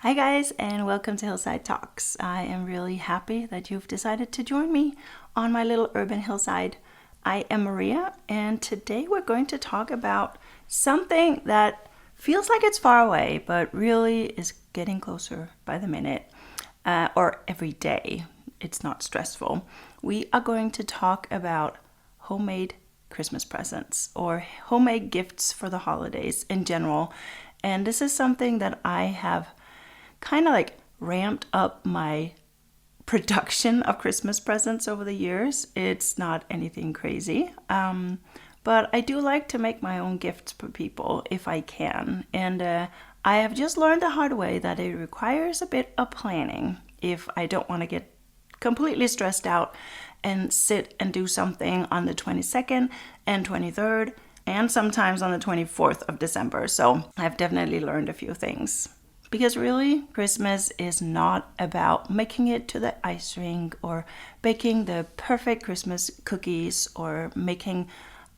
Hi guys, and welcome to Hillside Talks. I am really happy that you've decided to join me on my little urban hillside. I am Maria, and today we're going to talk about something that feels like it's far away, but really is getting closer by the minute or every day. It's not stressful. We are going to talk about homemade Christmas presents or homemade gifts for the holidays in general. And this is something that I have kind of like ramped up my production of Christmas presents over the years. It's not anything crazy, but I do like to make my own gifts for people if I can. And I have just learned the hard way that it requires a bit of planning if I don't want to get completely stressed out and sit and do something on the 22nd and 23rd and sometimes on the 24th of December. So I've definitely learned a few things. Because really, Christmas is not about making it to the ice rink or baking the perfect Christmas cookies or making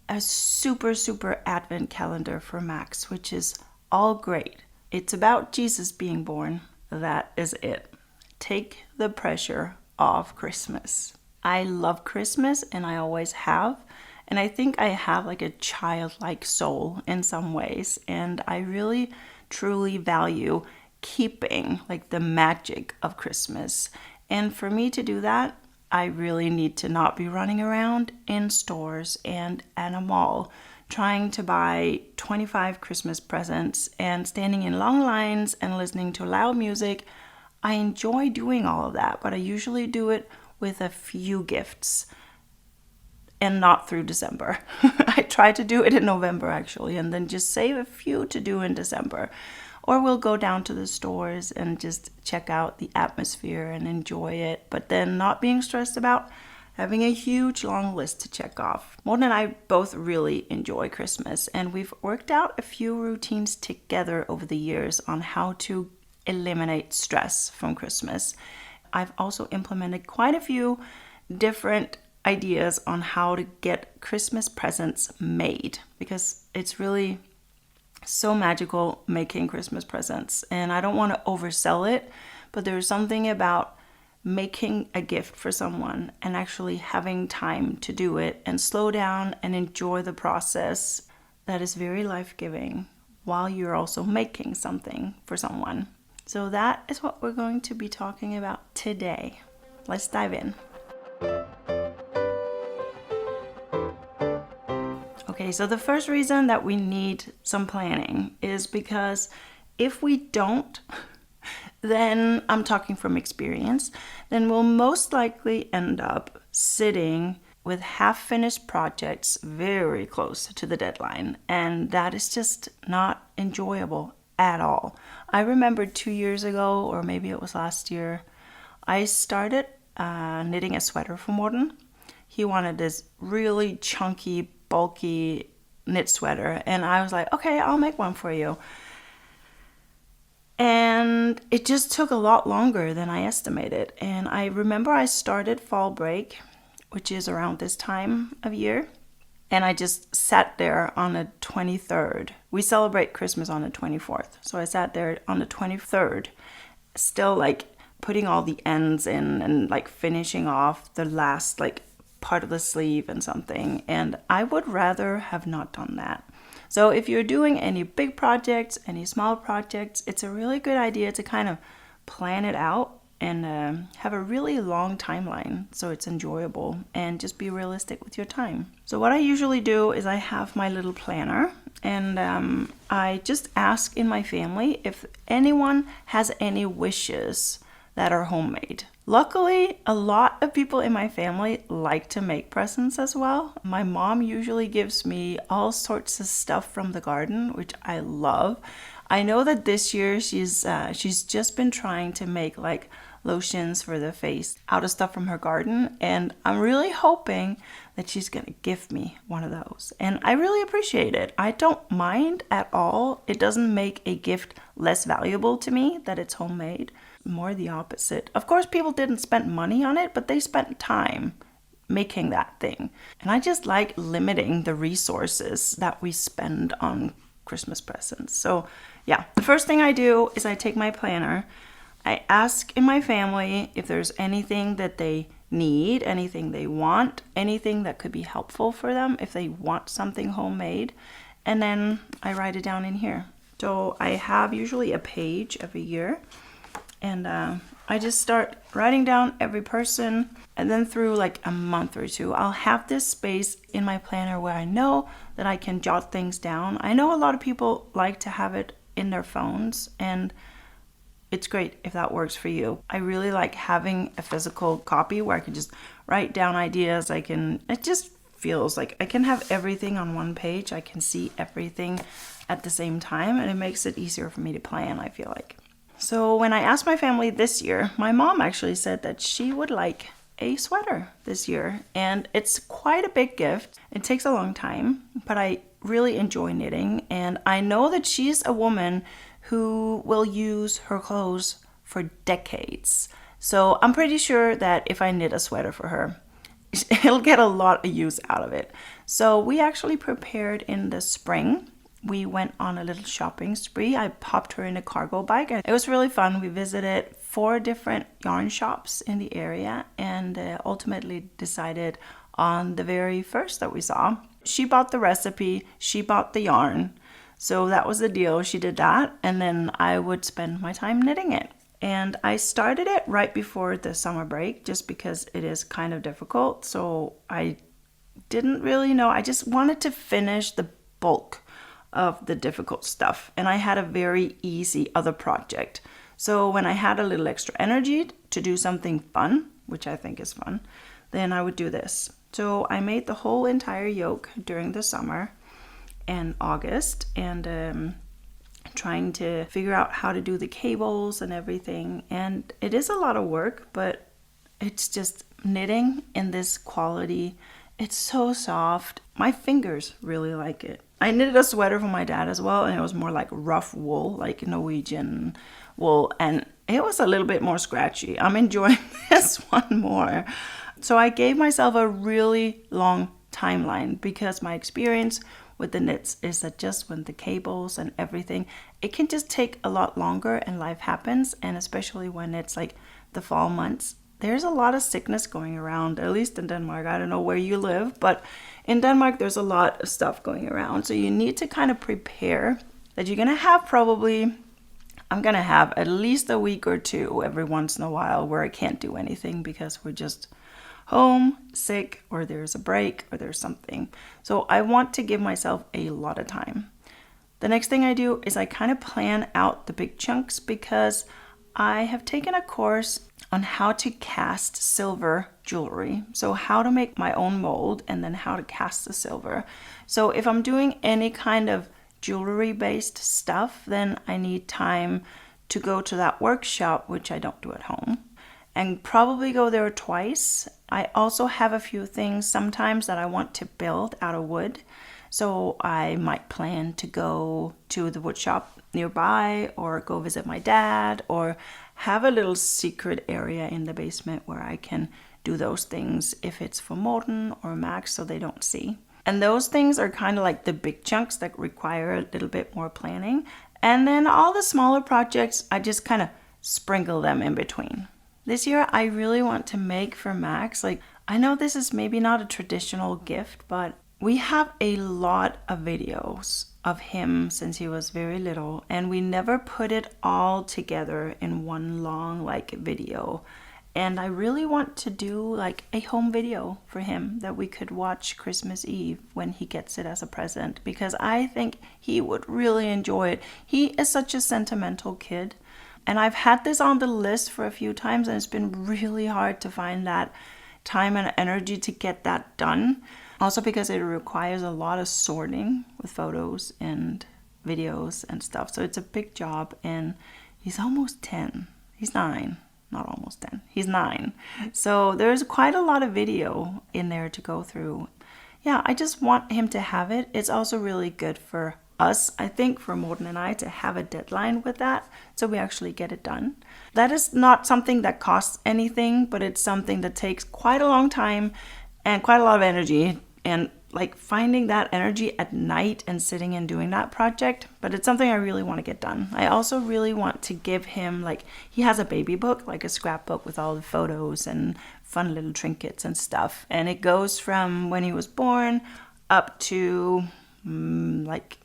a super advent calendar for Max, which is all great. It's about Jesus being born. That is it. Take the pressure off Christmas. I love Christmas and I always have. And I think I have like a childlike soul in some ways. And I really, truly value keeping like the magic of Christmas. And for me to do that, I really need to not be running around in stores and at a mall trying to buy 25 Christmas presents and standing in long lines and listening to loud music. I enjoy doing all of that, but I usually do it with a few gifts and not through December. I try to do it in November actually, and then just save a few to do in December. Or we'll go down to the stores and just check out the atmosphere and enjoy it, but then not being stressed about having a huge long list to check off. Morten and I both really enjoy Christmas, and we've worked out a few routines together over the years on how to eliminate stress from Christmas. I've also implemented quite a few different ideas on how to get Christmas presents made, because it's really so magical making Christmas presents, and I don't want to oversell it, but there's something about making a gift for someone and actually having time to do it and slow down and enjoy the process that is very life-giving while you're also making something for someone. So that is what we're going to be talking about today. Let's dive in. Okay, so the first reason that we need some planning is because if we don't, then I'm talking from experience, then we'll most likely end up sitting with half-finished projects very close to the deadline, and that is just not enjoyable at all. I remember 2 years ago, or maybe it was last year, I started knitting a sweater for Morten. He wanted this really chunky, bulky knit sweater, and I was like, okay, I'll make one for you. And it just took a lot longer than I estimated. And I remember I started fall break, which is around this time of year, and I just sat there on the 23rd. We celebrate Christmas on the 24th, so I sat there on the 23rd, still like putting all the ends in and like finishing off the last like part of the sleeve and something, and I would rather have not done that. So if you're doing any big projects, any small projects, it's a really good idea to kind of plan it out and have a really long timeline so it's enjoyable, and just be realistic with your time. So what I usually do is I have my little planner, and I just ask in my family if anyone has any wishes that are homemade. Luckily, a lot of people in my family like to make presents as well. My mom usually gives me all sorts of stuff from the garden, which I love. I know that this year she's just been trying to make like lotions for the face out of stuff from her garden, and I'm really hoping that she's gonna give me one of those. And I really appreciate it. I don't mind at all. It doesn't make a gift less valuable to me that it's homemade. More the opposite. Of course, people didn't spend money on it, but they spent time making that thing. And I just like limiting the resources that we spend on Christmas presents. So yeah, the first thing I do is I take my planner. I ask in my family if there's anything that they need, anything they want, anything that could be helpful for them if they want something homemade. And then I write it down in here. So I have usually a page every year, and I just start writing down every person, and then through like a month or two, I'll have this space in my planner where I know that I can jot things down. I know a lot of people like to have it in their phones, and it's great if that works for you. I really like having a physical copy where I can just write down ideas. It just feels like I can have everything on one page. I can see everything at the same time, and it makes it easier for me to plan, I feel like. So when I asked my family this year, my mom actually said that she would like a sweater this year, and it's quite a big gift. It takes a long time, but I really enjoy knitting, and I know that she's a woman who will use her clothes for decades. So I'm pretty sure that if I knit a sweater for her, he'll get a lot of use out of it. So we actually prepared in the spring. We went on a little shopping spree. I popped her in a cargo bike. It was really fun. We visited 4 different yarn shops in the area and ultimately decided on the very first that we saw. She bought the recipe, she bought the yarn. So that was the deal. She did that, and then I would spend my time knitting it. And I started it right before the summer break just because it is kind of difficult. So I didn't really know. I just wanted to finish the bulk of the difficult stuff. And I had a very easy other project. So when I had a little extra energy to do something fun, which I think is fun, then I would do this. So I made the whole entire yoke during the summer and August, and trying to figure out how to do the cables and everything. And it is a lot of work, but it's just knitting in this quality. It's so soft. My fingers really like it. I knitted a sweater for my dad as well, and it was more like rough wool, like Norwegian wool, and it was a little bit more scratchy. I'm enjoying this one more. So I gave myself a really long timeline because my experience with the knits is that just when the cables and everything, it can just take a lot longer and life happens. And especially when it's like the fall months, there's a lot of sickness going around, at least in Denmark. I don't know where you live, but in Denmark, there's a lot of stuff going around. So you need to kind of prepare that you're going to have I'm going to have at least a week or 2 every once in a while where I can't do anything because we're just home, sick, or there's a break, or there's something. So I want to give myself a lot of time. The next thing I do is I kind of plan out the big chunks because I have taken a course on how to cast silver jewelry. So how to make my own mold and then how to cast the silver. So if I'm doing any kind of jewelry based stuff, then I need time to go to that workshop, which I don't do at home, and probably go there twice. I also have a few things sometimes that I want to build out of wood. So I might plan to go to the wood shop nearby or go visit my dad or have a little secret area in the basement where I can do those things if it's for Morten or Max so they don't see. And those things are kind of like the big chunks that require a little bit more planning. And then all the smaller projects, I just kind of sprinkle them in between. This year, I really want to make for Max. I know this is maybe not a traditional gift, but we have a lot of videos of him since he was very little, and we never put it all together in one long video. And I really want to do a home video for him that we could watch Christmas Eve when he gets it as a present, because I think he would really enjoy it. He is such a sentimental kid. And I've had this on the list for a few times, and it's been really hard to find that time and energy to get that done. Also because it requires a lot of sorting with photos and videos and stuff. So it's a big job, and he's almost 10. He's 9, not almost 10. He's 9. So there's quite a lot of video in there to go through. Yeah, I just want him to have it. It's also really good for us, I think, for Morten and I to have a deadline with that so we actually get it done. That is not something that costs anything, but it's something that takes quite a long time and quite a lot of energy and like finding that energy at night and sitting and doing that project, but it's something I really want to get done. I also really want to give him, like, he has a baby book, like a scrapbook with all the photos and fun little trinkets and stuff. And it goes from when he was born up to like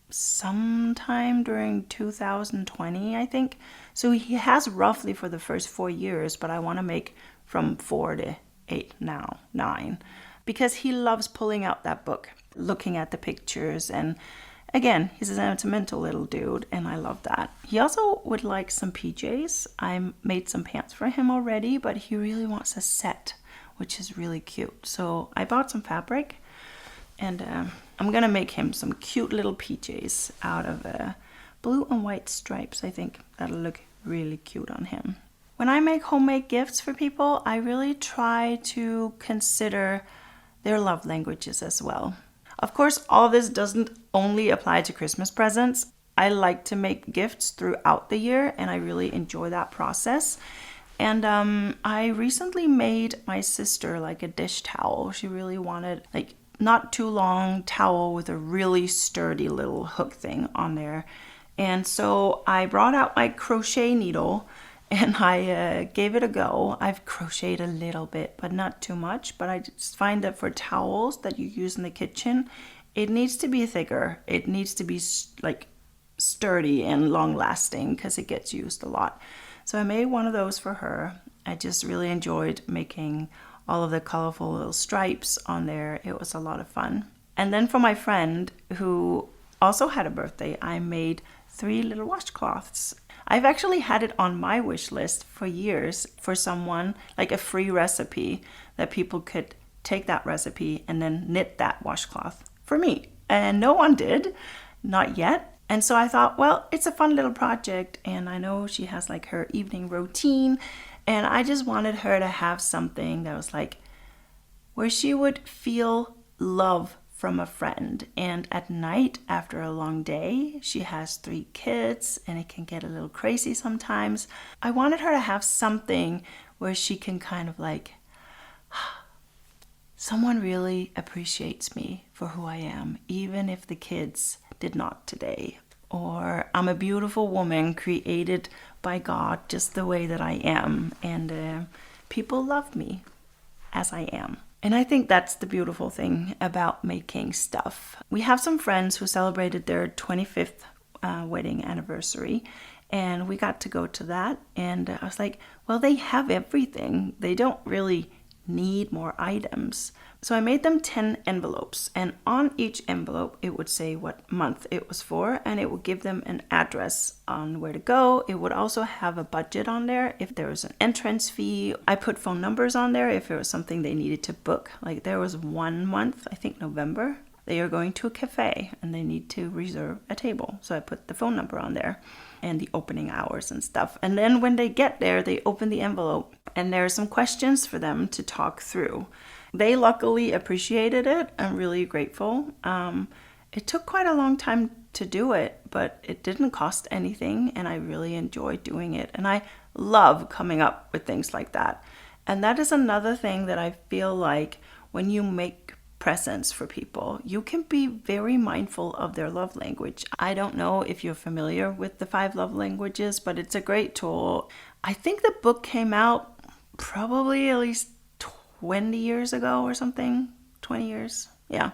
sometime during 2020, I think. So he has roughly for the first 4 years, but I want to make from 4 to 8 now, 9. Because he loves pulling out that book, looking at the pictures, and again, he's a sentimental little dude, and I love that. He also would like some PJs. I made some pants for him already, but he really wants a set, which is really cute. So I bought some fabric, and I'm gonna make him some cute little PJs out of blue and white stripes. I think that'll look really cute on him. When I make homemade gifts for people, I really try to consider their love languages as well. Of course, all this doesn't only apply to Christmas presents. I like to make gifts throughout the year, and I really enjoy that process. And I recently made my sister like a dish towel. She really wanted like not too long towel with a really sturdy little hook thing on there. And so I brought out my crochet needle and I gave it a go. I've crocheted a little bit, but not too much. But I just find that for towels that you use in the kitchen, it needs to be thicker. It needs to be like sturdy and long lasting because it gets used a lot. So I made one of those for her. I just really enjoyed making all of the colorful little stripes on there. It was a lot of fun. And then for my friend who also had a birthday, I made 3 little washcloths. I've actually had it on my wish list for years for someone, like a free recipe that people could take that recipe and then knit that washcloth for me. And no one did, not yet. And so I thought, well, it's a fun little project, and I know she has like her evening routine, and I just wanted her to have something that was like where she would feel love from a friend. And at night, after a long day, she has 3 kids and it can get a little crazy sometimes. I wanted her to have something where she can kind of like, someone really appreciates me for who I am, even if the kids did not today. Or I'm a beautiful woman created by God just the way that I am, and people love me as I am. And I think that's the beautiful thing about making stuff. We have some friends who celebrated their 25th wedding anniversary, and we got to go to that. And I was like, well, they have everything. They don't really need more items. So I made them 10 envelopes, and on each envelope it would say what month it was for, and it would give them an address on where to go. It would also have a budget on there if there was an entrance fee. I put phone numbers on there if it was something they needed to book. Like there was one month, I think November, they are going to a cafe and they need to reserve a table. So I put the phone number on there and the opening hours and stuff. And then when they get there, they open the envelope and there are some questions for them to talk through. They luckily appreciated it. I'm really grateful. It took quite a long time to do it, but it didn't cost anything, and I really enjoyed doing it. And I love coming up with things like that. And that is another thing that I feel like when you make presents for people, you can be very mindful of their love language. I don't know if you're familiar with the 5 love languages, but it's a great tool. I think the book came out probably at least 20 years ago or something, 20 years, yeah.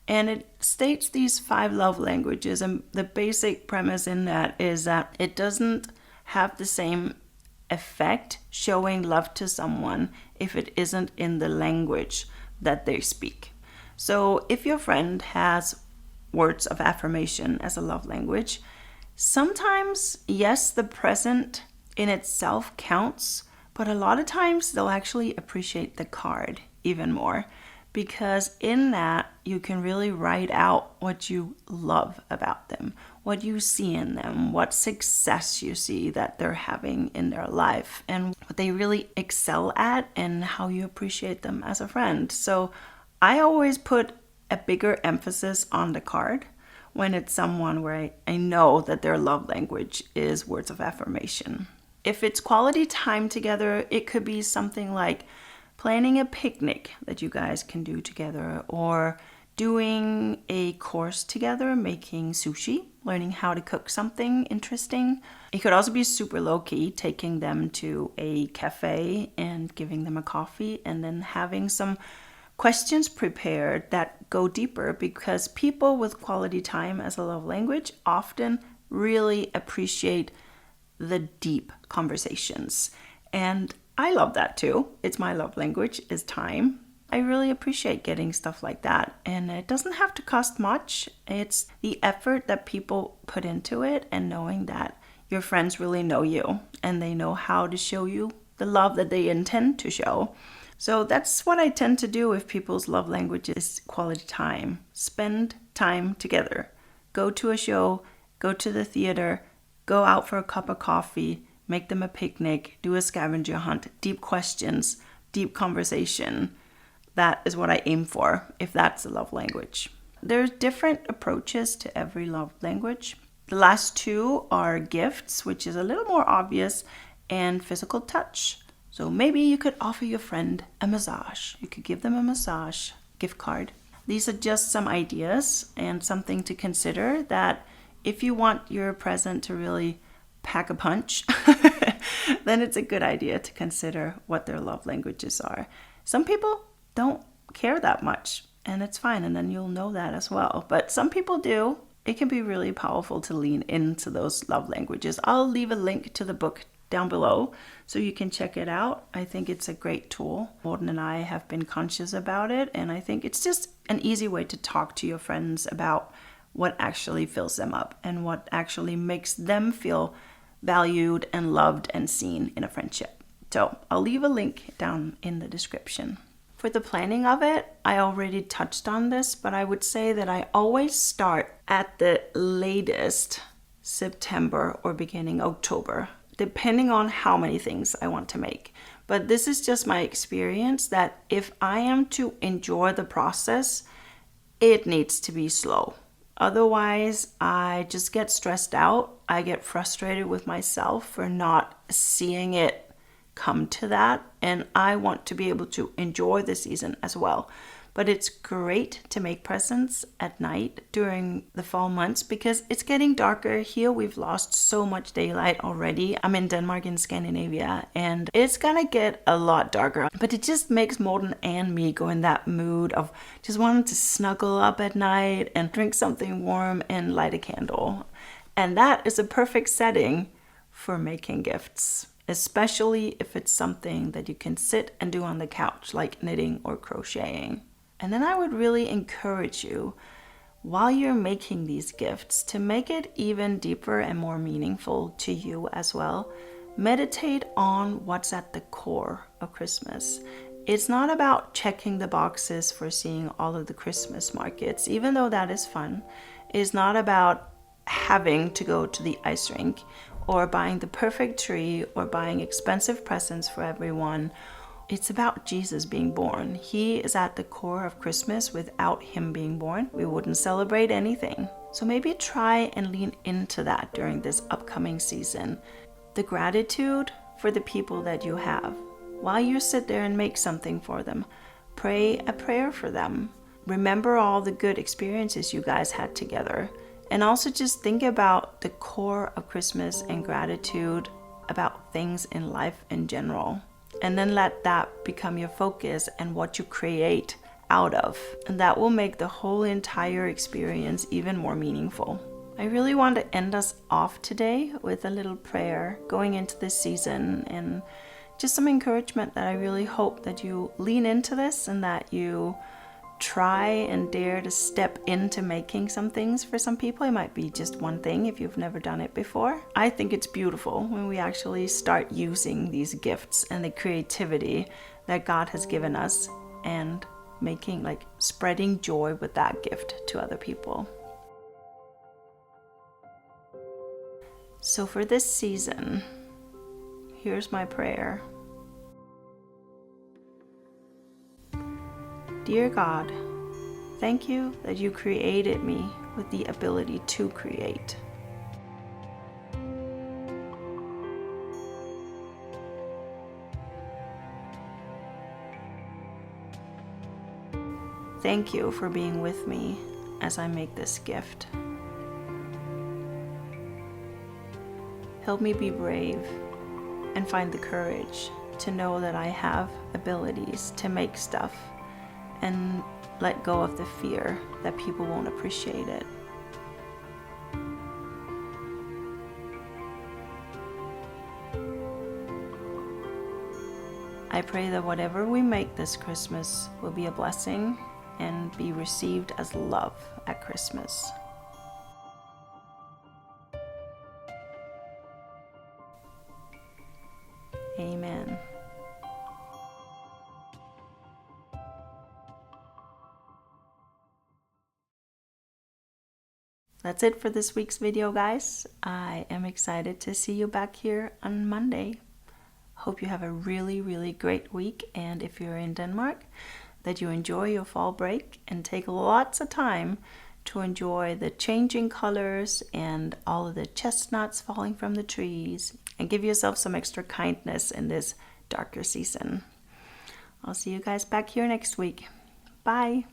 And it states these 5 love languages, and the basic premise in that is that it doesn't have the same effect showing love to someone if it isn't in the language that they speak. So if your friend has words of affirmation as a love language, sometimes, yes, the present in itself counts, but a lot of times they'll actually appreciate the card even more, because in that you can really write out what you love about them, what you see in them, what success you see that they're having in their life, and what they really excel at, and how you appreciate them as a friend. So I always put a bigger emphasis on the card when it's someone where I know that their love language is words of affirmation. If it's quality time together, it could be something like planning a picnic that you guys can do together, or doing a course together, making sushi, learning how to cook something interesting. It could also be super low-key, taking them to a cafe and giving them a coffee and then having some questions prepared that go deeper, because people with quality time as a love language often really appreciate the deep conversations. And I love that too. It's my love language is time. I really appreciate getting stuff like that. And it doesn't have to cost much. It's the effort that people put into it and knowing that your friends really know you and they know how to show you the love that they intend to show. So that's what I tend to do if people's love language is quality time. Spend time together. Go to a show, go to the theater, go out for a cup of coffee, make them a picnic, do a scavenger hunt, deep questions, deep conversation. That is what I aim for, if that's the love language. There's different approaches to every love language. The last two are gifts, which is a little more obvious, and physical touch. So maybe you could offer your friend a massage. You could give them a massage gift card. These are just some ideas and something to consider, that if you want your present to really pack a punch, then it's a good idea to consider what their love languages are. Some people don't care that much, and it's fine, and then you'll know that as well. But some people do. It can be really powerful to lean into those love languages. I'll leave a link to the book down below so you can check it out. I think it's a great tool. Morten and I have been conscious about it, and I think it's just an easy way to talk to your friends about what actually fills them up and what actually makes them feel valued and loved and seen in a friendship. So I'll leave a link down in the description. For the planning of it, I already touched on this, but I would say that I always start at the latest September or beginning October, depending on how many things I want to make. But this is just my experience, that if I am to enjoy the process, it needs to be slow. Otherwise, I just get stressed out. I get frustrated with myself for not seeing it come to that, and I want to be able to enjoy the season as well. But it's great to make presents at night during the fall months because it's getting darker. Here we've lost so much daylight already. I'm in Denmark, in Scandinavia, and it's gonna get a lot darker. But it just makes Morten and me go in that mood of just wanting to snuggle up at night and drink something warm and light a candle. And that is a perfect setting for making gifts, especially if it's something that you can sit and do on the couch, like knitting or crocheting. And then I would really encourage you, while you're making these gifts, to make it even deeper and more meaningful to you as well. Meditate on what's at the core of Christmas. It's not about checking the boxes for seeing all of the Christmas markets, even though that is fun. It's not about having to go to the ice rink or buying the perfect tree or buying expensive presents for everyone. It's about Jesus being born. He is at the core of Christmas. Without him being born, we wouldn't celebrate anything. So maybe try and lean into that during this upcoming season. The gratitude for the people that you have. While you sit there and make something for them, pray a prayer for them. Remember all the good experiences you guys had together. And also just think about the core of Christmas and gratitude about things in life in general. And then let that become your focus and what you create out of. And that will make the whole entire experience even more meaningful. I really want to end us off today with a little prayer going into this season, and just some encouragement that I really hope that you lean into this and that you try and dare to step into making some things. For some people, it might be just one thing if you've never done it before. I think it's beautiful when we actually start using these gifts and the creativity that God has given us and spreading joy with that gift to other people. So for this season, here's my prayer. Dear God, thank you that you created me with the ability to create. thank you for being with me as I make this gift. Help me be brave and find the courage to know that I have abilities to make stuff and let go of the fear that people won't appreciate it. I pray that whatever we make this Christmas will be a blessing and be received as love at Christmas. Amen. That's it for this week's video, guys. I am excited to see you back here on Monday. Hope you have a really, really great week, and if you're in Denmark, that you enjoy your fall break and take lots of time to enjoy the changing colors and all of the chestnuts falling from the trees, and give yourself some extra kindness in this darker season. I'll see you guys back here next week. Bye.